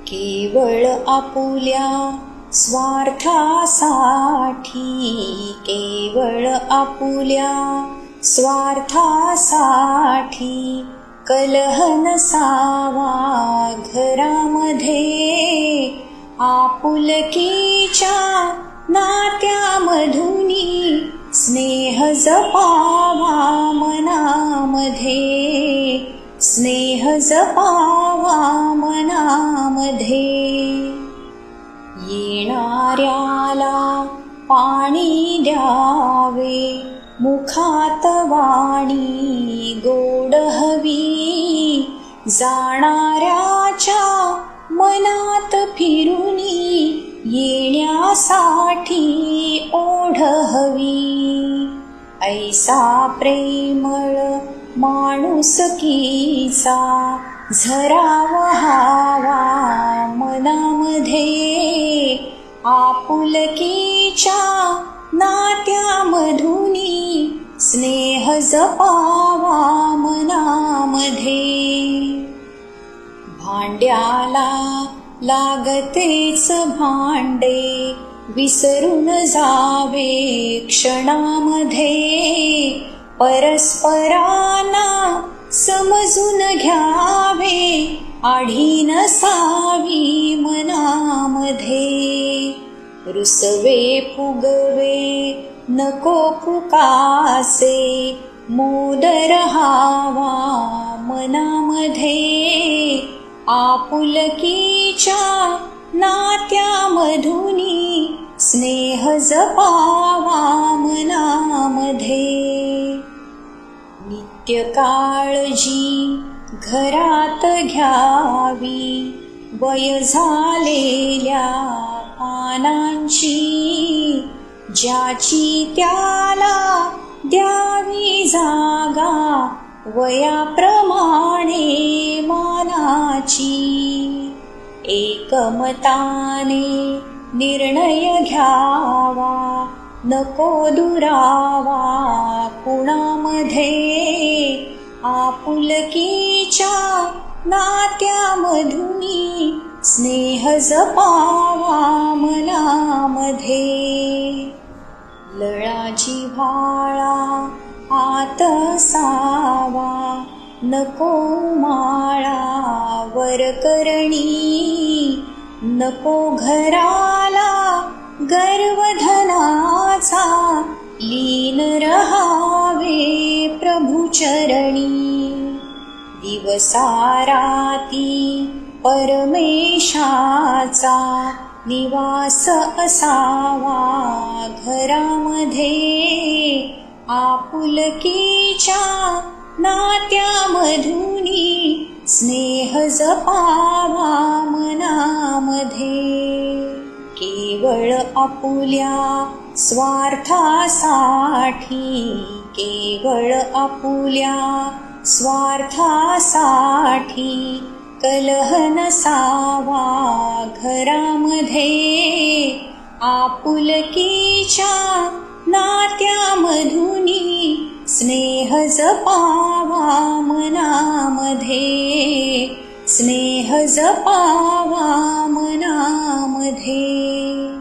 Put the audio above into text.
केवळ आपुल्या स्वार्थासाठी, केवळ आपुल्या स्वार्थासाठी कलह नसावा घरामध्ये. आपुलकीच्या नात्यामधुनी स्नेह जपावा मनामध्ये, स्नेह जपावा मनामध्ये. येणाऱ्याला पाणी द्यावे, मुखात वाणी गोड हवी. जाणाऱ्याच्या मनात फिरुनी येण्यासाठी ओढ हवी. ऐसा प्रेमळ माणुसकीचा झरा वहावा मनामध्ये. आपुलकीच्या नात्यामधुनी स्नेह जपावा मनामध्ये. भांड्याला लागतेच भांडे, विसरून जावे क्षणामध्ये. परस्परांना समजून घ्यावे, आढी नसावी मनामध्ये. रुसवे फुगवे नको फुकासे, मोद रहावा मनामध्ये. आपुलकीच्या नात्यामधुनी स्नेह जपावा मनामध्ये. नित्य काळजी घरात घ्यावी, वय झालेल्या पानांची. ज्याची त्याला द्यावी जागा, वयाप्रमाणे मानाची. एकमताने निर्णय घ्यावा, नको दुरावा कुणामध्ये. आपुलकीच्या नात्यामधुनी स्नेह जपावा मनामध्ये. लळा जिव्हाळा आत असावा, नको माळा वरकरणी. नको घराला गर्वधनाचा, लीन रहावे प्रभुचरणी. दिवसाराती परमेशाचा निवास असावा घरामध्ये. आपुलकीच्या नात्यामधुनी स्नेह जपावा मनामध्ये. केवळ आपुल्या स्वार्थासाठी, केवळ आपुल्या स्वार्थासाठी कलह नसावा घरामध्ये. आपुलकीच्या नात्यामधुनी स्नेह जपावा मनामध्ये, स्नेह जपावा मनामध्ये.